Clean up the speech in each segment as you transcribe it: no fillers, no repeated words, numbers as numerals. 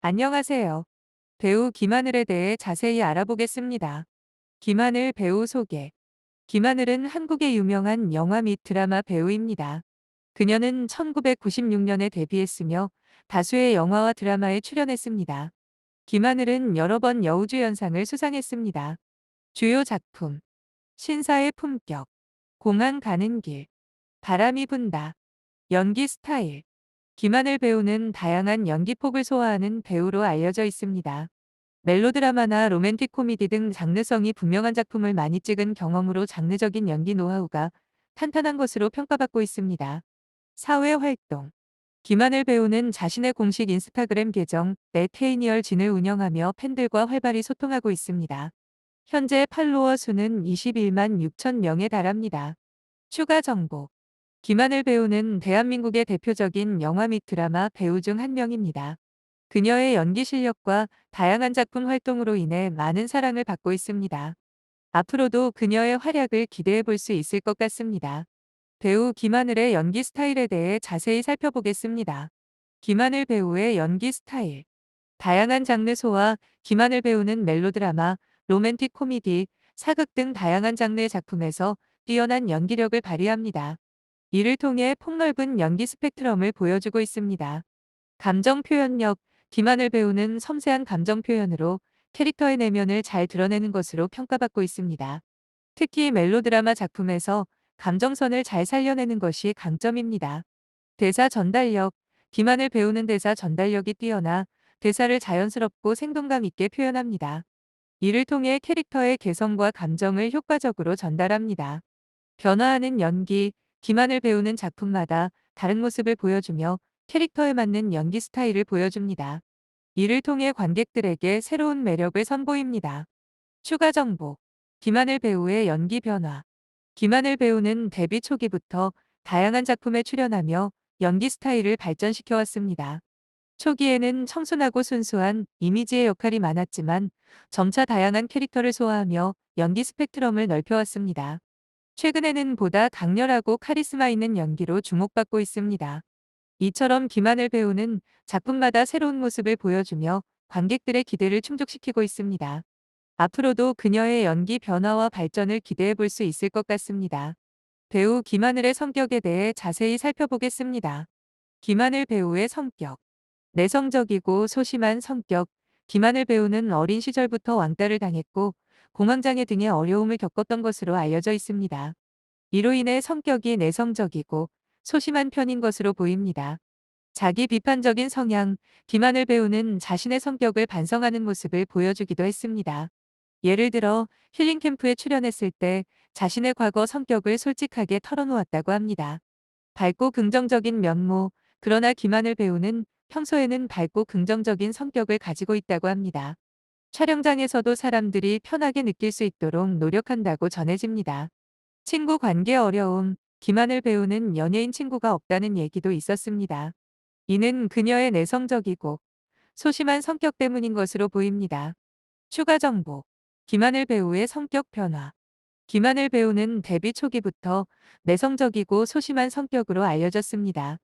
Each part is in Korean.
안녕하세요. 배우 김하늘에 대해 자세히 알아보겠습니다. 김하늘 배우 소개. 김하늘은 한국의 유명한 영화 및 드라마 배우입니다. 그녀는 1996년에 데뷔했으며 다수의 영화와 드라마에 출연했습니다. 김하늘은 여러 번 여우주연상을 수상했습니다. 주요 작품: 신사의 품격, 공항 가는 길, 바람이 분다. 연기 스타일. 김하늘 배우는 다양한 연기폭을 소화하는 배우로 알려져 있습니다. 멜로드라마나 로맨틱 코미디 등 장르성이 분명한 작품을 많이 찍은 경험으로 장르적인 연기 노하우가 탄탄한 것으로 평가받고 있습니다. 사회 활동. 김하늘 배우는 자신의 공식 인스타그램 계정 네테이니얼 진을 운영하며 팬들과 활발히 소통하고 있습니다. 현재 팔로워 수는 21만 6천 명에 달합니다. 추가 정보. 김하늘 배우는 대한민국의 대표적인 영화 및 드라마 배우 중 한 명입니다. 그녀의 연기 실력과 다양한 작품 활동으로 인해 많은 사랑을 받고 있습니다. 앞으로도 그녀의 활약을 기대해 볼 수 있을 것 같습니다. 배우 김하늘의 연기 스타일에 대해 자세히 살펴보겠습니다. 김하늘 배우의 연기 스타일. 다양한 장르 소화. 김하늘 배우는 멜로드라마, 로맨틱 코미디, 사극 등 다양한 장르의 작품에서 뛰어난 연기력을 발휘합니다. 이를 통해 폭넓은 연기 스펙트럼을 보여주고 있습니다. 감정 표현력. 김하늘 배우는 섬세한 감정 표현으로 캐릭터의 내면을 잘 드러내는 것으로 평가받고 있습니다. 특히 멜로드라마 작품에서 감정선을 잘 살려내는 것이 강점입니다. 대사 전달력. 김하늘 배우는 대사 전달력이 뛰어나 대사를 자연스럽고 생동감 있게 표현합니다. 이를 통해 캐릭터의 개성과 감정을 효과적으로 전달합니다. 변화하는 연기. 김하늘 배우는 작품마다 다른 모습을 보여주며 캐릭터에 맞는 연기 스타일을 보여줍니다. 이를 통해 관객들에게 새로운 매력을 선보입니다. 추가 정보. 김하늘 배우의 연기 변화. 김하늘 배우는 데뷔 초기부터 다양한 작품에 출연하며 연기 스타일을 발전시켜 왔습니다. 초기에는 청순하고 순수한 이미지의 역할이 많았지만 점차 다양한 캐릭터를 소화하며 연기 스펙트럼을 넓혀왔습니다. 최근에는 보다 강렬하고 카리스마 있는 연기로 주목받고 있습니다. 이처럼 김하늘 배우는 작품마다 새로운 모습을 보여주며 관객들의 기대를 충족시키고 있습니다. 앞으로도 그녀의 연기 변화와 발전을 기대해 볼 수 있을 것 같습니다. 배우 김하늘의 성격에 대해 자세히 살펴보겠습니다. 김하늘 배우의 성격. 내성적이고 소심한 성격. 김하늘 배우는 어린 시절부터 왕따를 당했고 공황장애 등의 어려움을 겪었던 것으로 알려져 있습니다. 이로 인해 성격이 내성적이고 소심한 편인 것으로 보입니다. 자기 비판적인 성향. 김하늘 배우는 자신의 성격을 반성하는 모습을 보여주기도 했습니다. 예를 들어 힐링 캠프에 출연했을 때 자신의 과거 성격을 솔직하게 털어놓았다고 합니다. 밝고 긍정적인 면모. 그러나 김하늘 배우는 평소에는 밝고 긍정적인 성격을 가지고 있다고 합니다. 촬영장에서도 사람들이 편하게 느낄 수 있도록 노력한다고 전해집니다. 친구 관계 어려움. 김하늘 배우는 연예인 친구가 없다는 얘기도 있었습니다. 이는 그녀의 내성적이고 소심한 성격 때문인 것으로 보입니다. 추가 정보. 김하늘 배우의 성격 변화. 김하늘 배우는 데뷔 초기부터 내성적이고 소심한 성격으로 알려졌습니다.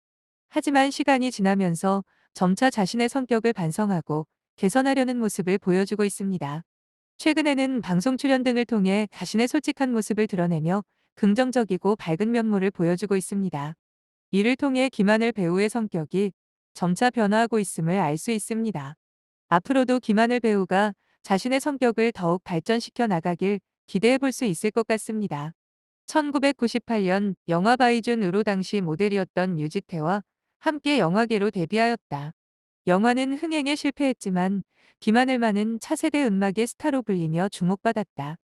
하지만 시간이 지나면서 점차 자신의 성격을 반성하고 개선하려는 모습을 보여주고 있습니다. 최근에는 방송 출연 등을 통해 자신의 솔직한 모습을 드러내며 긍정적이고 밝은 면모를 보여주고 있습니다. 이를 통해 김하늘 배우의 성격이 점차 변화하고 있음을 알 수 있습니다. 앞으로도 김하늘 배우가 자신의 성격을 더욱 발전시켜 나가길 기대해 볼 수 있을 것 같습니다. 1998년 영화 바이준으로 당시 모델이었던 유지태와 함께 영화계로 데뷔하였다. 영화는 흥행에 실패했지만 김하늘만은 차세대 음악의 스타로 불리며 주목받았다.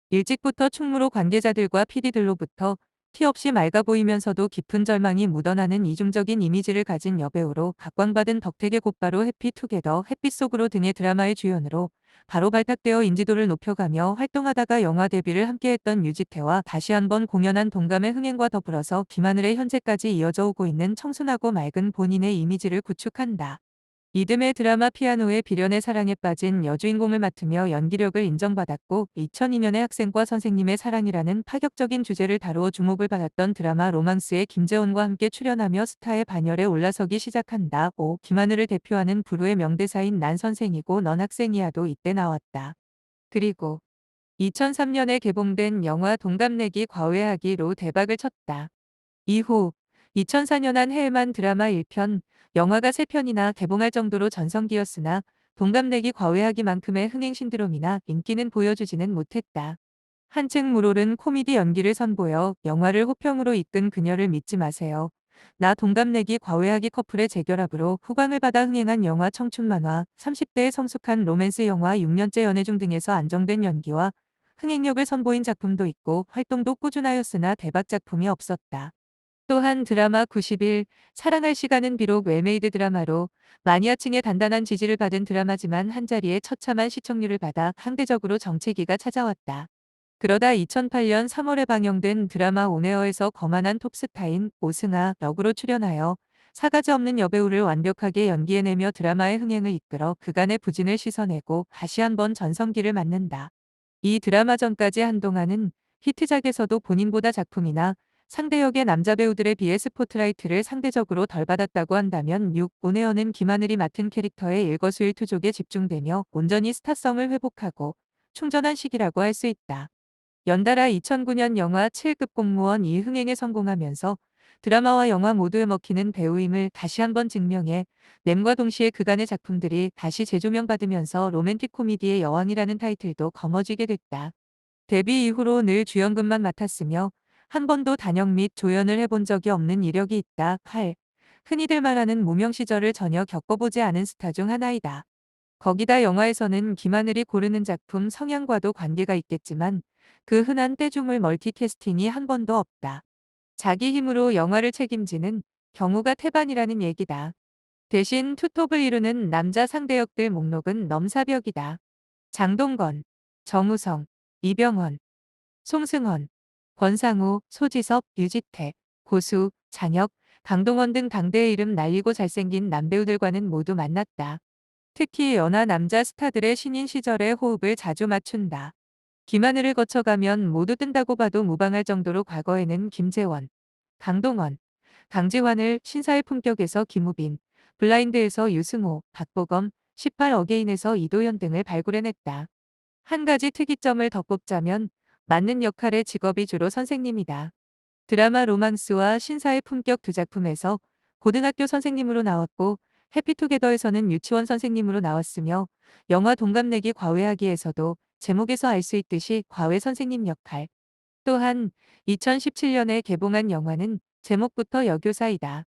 일찍부터 충무로 관계자들과 PD들로부터 티 없이 맑아 보이면서도 깊은 절망이 묻어나는 이중적인 이미지를 가진 여배우로 각광받은 덕택의 곧바로 해피투게더, 햇빛 속으로 등의 드라마의 주연으로 바로 발탁되어 인지도를 높여가며 활동하다가 영화 데뷔를 함께했던 유지태와 다시 한번 공연한 동감의 흥행과 더불어서 김하늘의 현재까지 이어져 오고 있는 청순하고 맑은 본인의 이미지를 구축한다. 이듬해 드라마 피아노의 비련의 사랑에 빠진 여주인공을 맡으며 연기력을 인정받았고 2002년에 학생과 선생님의 사랑이라는 파격적인 주제를 다루어 주목을 받았던 드라마 로망스에 김재원과 함께 출연하며 스타의 반열에 올라서기 시작한다. 5. 김하늘을 대표하는 불후의 명대사인 난 선생이고 넌 학생이야도 이때 나왔다. 그리고 2003년에 개봉된 영화 동갑내기 과외하기로 대박을 쳤다. 이후 2004년 한 해에만 드라마 1편, 영화가 3편이나 개봉할 정도로 전성기였으나 동갑내기 과외하기만큼의 흥행 신드롬이나 인기는 보여주지는 못했다. 한층 물오른 코미디 연기를 선보여 영화를 호평으로 이끈 그녀를 믿지 마세요. 나 동갑내기 과외하기 커플의 재결합으로 후광을 받아 흥행한 영화 청춘 만화, 30대의 성숙한 로맨스 영화 6년째 연애 중 등에서 안정된 연기와 흥행력을 선보인 작품도 있고 활동도 꾸준하였으나 대박 작품이 없었다. 또한 드라마 90일, 사랑할 시간은 비록 웰메이드 드라마로 마니아층의 단단한 지지를 받은 드라마지만 한자리에 처참한 시청률을 받아 상대적으로 정체기가 찾아왔다. 그러다 2008년 3월에 방영된 드라마 온에어에서 거만한 톱스타인 오승아 역으로 출연하여 사가지 없는 여배우를 완벽하게 연기해내며 드라마의 흥행을 이끌어 그간의 부진을 씻어내고 다시 한번 전성기를 맞는다. 이 드라마 전까지 한동안은 히트작에서도 본인보다 작품이나 상대 역의 남자 배우들에 비해 스포트라이트를 상대적으로 덜 받았다고 한다면 6. 온에어는 김하늘이 맡은 캐릭터의 일거수일투족에 집중되며 온전히 스타성을 회복하고 충전한 시기라고 할 수 있다. 연달아 2009년 영화 7급 공무원 이 흥행에 성공하면서 드라마와 영화 모두에 먹히는 배우임을 다시 한번 증명해 램과 동시에 그간의 작품들이 다시 재조명받으면서 로맨틱 코미디의 여왕이라는 타이틀도 거머쥐게 됐다. 데뷔 이후로 늘 주연급만 맡았으며 한 번도 단역 및 조연을 해본 적이 없는 이력이 있다. 8. 흔히들 말하는 무명 시절을 전혀 겪어보지 않은 스타 중 하나이다. 거기다 영화에서는 김하늘이 고르는 작품 성향과도 관계가 있겠지만 그 흔한 떼주물 멀티캐스팅이 한 번도 없다. 자기 힘으로 영화를 책임지는 경우가 태반이라는 얘기다. 대신 투톱을 이루는 남자 상대역들 목록은 넘사벽이다. 장동건, 정우성, 이병헌, 송승헌, 권상우, 소지섭, 유지태, 고수, 장혁, 강동원 등 당대의 이름 날리고 잘생긴 남배우들과는 모두 만났다. 특히 연하 남자 스타들의 신인 시절에 호흡을 자주 맞춘다. 김하늘을 거쳐가면 모두 뜬다고 봐도 무방할 정도로 과거에는 김재원, 강동원, 강지환을 신사의 품격에서 김우빈, 블라인드에서 유승호, 박보검, 18 어게인에서 이도현 등을 발굴해냈다. 한 가지 특이점을 더 꼽자면 맞는 역할의 직업이 주로 선생님이다. 드라마 로망스와 신사의 품격 두 작품에서 고등학교 선생님으로 나왔고 해피투게더에서는 유치원 선생님으로 나왔으며 영화 동갑내기 과외하기에서도 제목에서 알 수 있듯이 과외 선생님 역할. 또한 2017년에 개봉한 영화는 제목부터 여교사이다.